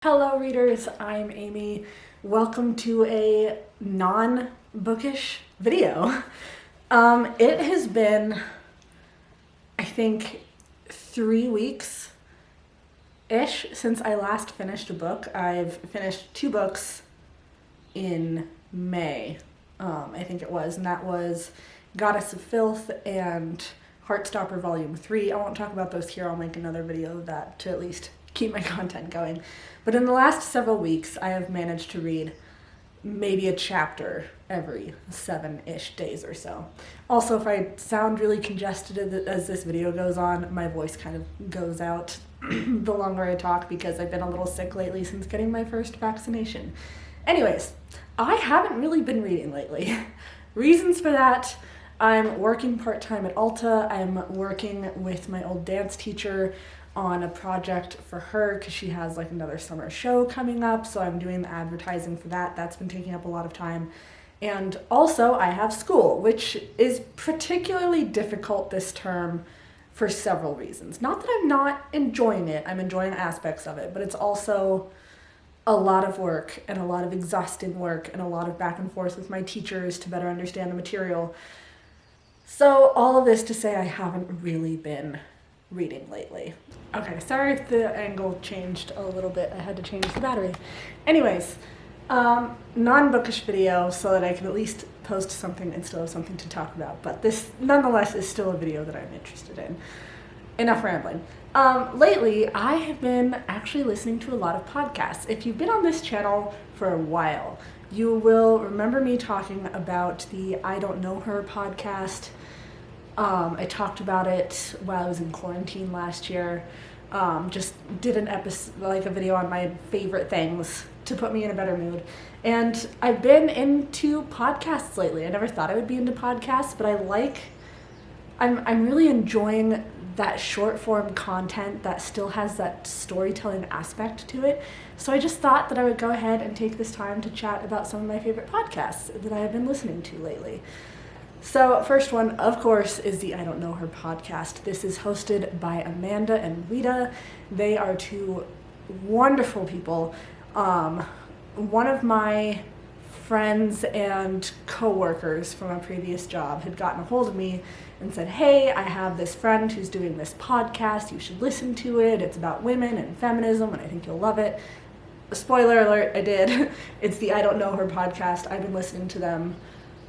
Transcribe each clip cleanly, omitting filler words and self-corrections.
Hello readers, I'm Amy. Welcome to a non-bookish video. It has been, I think, 3 weeks-ish since I last finished a book. I've finished 2 books in May, I think it was, and that was Goddess of Filth and Heartstopper Volume 3. I won't talk about those here, I'll make another video of that to at least keep my content going. But in the last several weeks, I have managed to read maybe a chapter every 7-ish days or so. Also, if I sound really congested as this video goes on, my voice kind of goes out the longer I talk because I've been a little sick lately since getting my first vaccination. Anyways, I haven't really been reading lately. Reasons for that: I'm working part-time at Ulta. I'm working with my old dance teacher on a project for her because she has like another summer show coming up, so I'm doing the advertising for that. That's been taking up a lot of time. And also I have school, which is particularly difficult this term for several reasons. Not that I'm not enjoying it, I'm enjoying aspects of it, but it's also a lot of work and a lot of exhausting work and a lot of back and forth with my teachers to better understand the material. So all of this to say I haven't really been reading lately. Okay, sorry if the angle changed a little bit. I had to change the battery. Anyways, non-bookish video so that I can at least post something and still have something to talk about. But this, nonetheless, is still a video that I'm interested in. Enough rambling. Lately, I have been actually listening to a lot of podcasts. If you've been on this channel for a while, you will remember me talking about the I Don't Know Her podcast. I talked about it while I was in quarantine last year. Just did an episode, like a video on my favorite things to put me in a better mood. And I've been into podcasts lately. I never thought I would be into podcasts, but I'm really enjoying that short form content that still has that storytelling aspect to it. So I just thought that I would go ahead and take this time to chat about some of my favorite podcasts that I have been listening to lately. So first one, of course, is the I Don't Know Her podcast. This is hosted by Amanda and Rita. They are 2 wonderful people. One of my friends and co-workers from a previous job had gotten a hold of me and said, hey, I have this friend who's doing this podcast. You should listen to it. It's about women and feminism, and I think you'll love it. Spoiler alert, I did. It's the I Don't Know Her podcast. I've been listening to them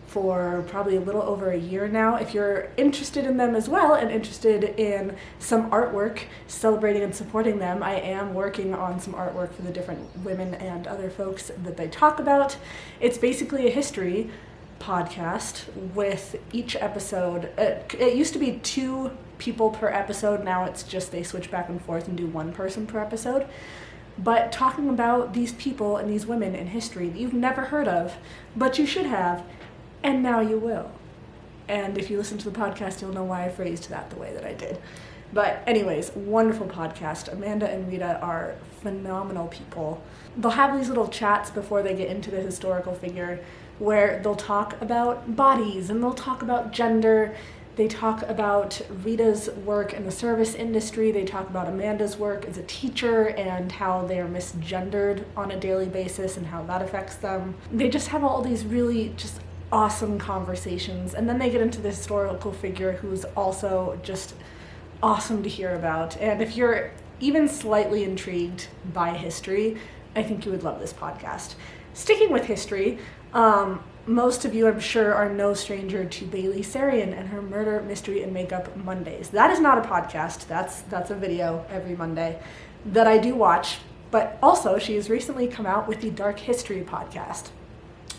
for probably a little over a year now. If you're interested in them as well and interested in some artwork celebrating and supporting them, I am working on some artwork for the different women and other folks that they talk about. It's basically a history podcast with each episode. It used to be 2 people per episode. Now it's just they switch back and forth and do 1 person per episode. But talking about these people and these women in history that you've never heard of, but you should have. And now you will. And if you listen to the podcast, you'll know why I phrased that the way that I did. But anyways, wonderful podcast. Amanda and Rita are phenomenal people. They'll have these little chats before they get into the historical figure where they'll talk about bodies and they'll talk about gender. They talk about Rita's work in the service industry. They talk about Amanda's work as a teacher and how they are misgendered on a daily basis and how that affects them. They just have all these really just awesome conversations, and then they get into the historical figure who's also just awesome to hear about. And if you're even slightly intrigued by history, I think you would love this podcast. Sticking with history, most of you, I'm sure, are no stranger to Bailey Sarian and her Murder, Mystery, and Makeup Mondays. That is not a podcast, that's a video every Monday that I do watch, but also she has recently come out with the Dark History podcast,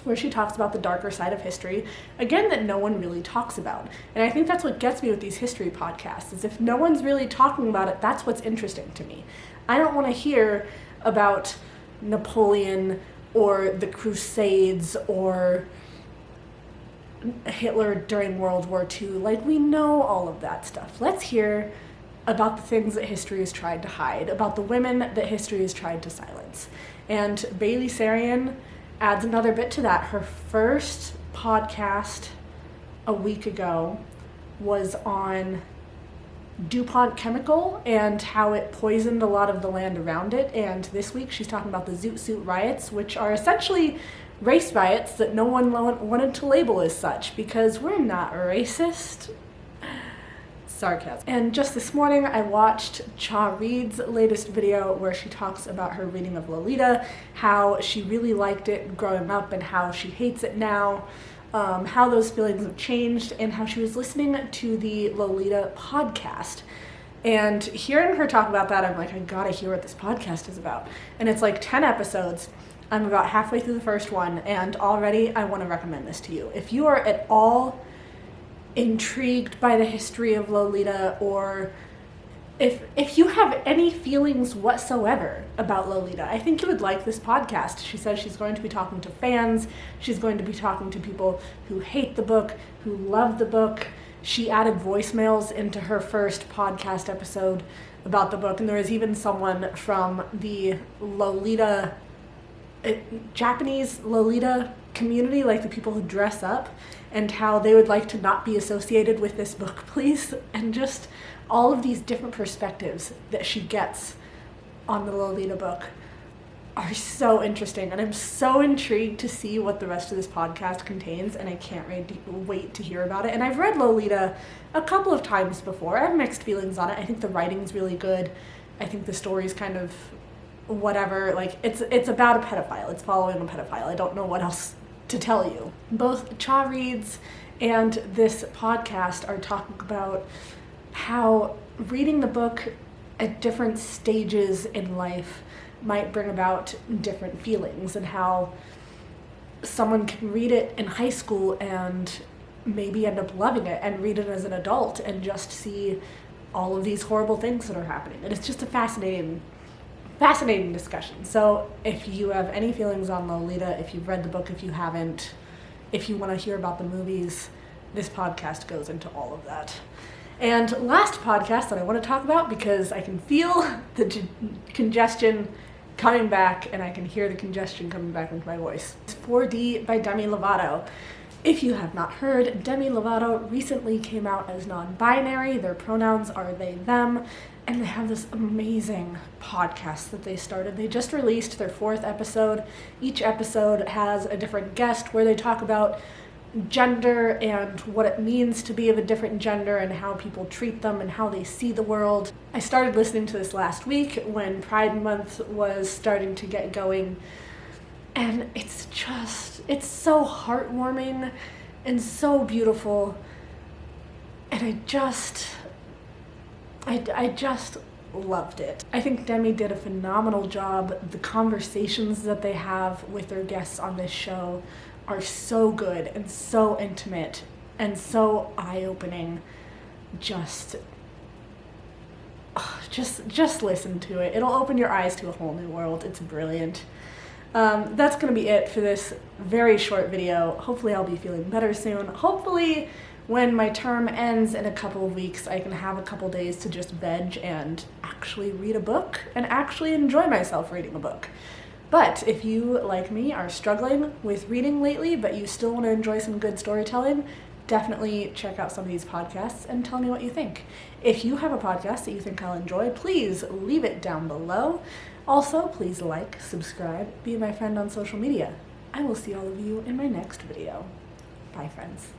where she talks about the darker side of history, again, that no one really talks about. And I think that's what gets me with these history podcasts, is if no one's really talking about it, that's what's interesting to me. I don't want to hear about Napoleon or the Crusades or Hitler during World War II. Like, we know all of that stuff. Let's hear about the things that history has tried to hide, about the women that history has tried to silence. And Bailey Saryan adds another bit to that. Her first podcast a week ago was on DuPont chemical and how it poisoned a lot of the land around it. And this week she's talking about the Zoot Suit riots, which are essentially race riots that no one wanted to label as such, because we're not racist. Sarcasm. And just this morning I watched Cha Reed's latest video where she talks about her reading of Lolita, how she really liked it growing up and how she hates it now, how those feelings have changed, and how she was listening to the Lolita podcast. And hearing her talk about that, I'm like, I gotta hear what this podcast is about. And it's like 10 episodes. I'm about halfway through the first one, and already I want to recommend this to you. If you are at all intrigued by the history of Lolita, or if you have any feelings whatsoever about Lolita, I think you would like this podcast. She says she's going to be talking to fans. She's going to be talking to people who hate the book, who love the book. She added voicemails into her first podcast episode about the book, and there was even someone from the Lolita, Japanese Lolita community, like the people who dress up, and how they would like to not be associated with this book, please. And just all of these different perspectives that she gets on the Lolita book are so interesting, and I'm so intrigued to see what the rest of this podcast contains, and I can't wait to hear about it. And I've read Lolita a couple of times before. I have mixed feelings on it. I think the writing's really good. I think the story's kind of whatever. Like, it's about a pedophile. It's following a pedophile. I don't know what else to tell you. Both Cha Reed's and this podcast are talking about how reading the book at different stages in life might bring about different feelings, and how someone can read it in high school and maybe end up loving it, and read it as an adult and just see all of these horrible things that are happening. And it's just a fascinating discussion. So if you have any feelings on Lolita, if you've read the book, if you haven't, if you want to hear about the movies, this podcast goes into all of that. And last podcast that I want to talk about, because I can feel the congestion coming back, and I can hear the congestion coming back into my voice. It's 4D by Demi Lovato. If you have not heard, Demi Lovato recently came out as non-binary. Their pronouns are they, them, and they have this amazing podcast that they started. They just released their 4th episode. Each episode has a different guest where they talk about gender and what it means to be of a different gender and how people treat them and how they see the world. I started listening to this last week when Pride Month was starting to get going, and it's so heartwarming and so beautiful, and I just loved it. I think Demi did a phenomenal job. The conversations that they have with their guests on this show are so good and so intimate and so eye-opening. Just listen to it. It'll open your eyes to a whole new world. It's brilliant. That's gonna be it for this very short video. Hopefully I'll be feeling better soon. Hopefully when my term ends in a couple of weeks, I can have a couple days to just veg and actually read a book and actually enjoy myself reading a book. But if you, like me, are struggling with reading lately, but you still want to enjoy some good storytelling, definitely check out some of these podcasts and tell me what you think. If you have a podcast that you think I'll enjoy, please leave it down below. Also, please like, subscribe, be my friend on social media. I will see all of you in my next video. Bye, friends.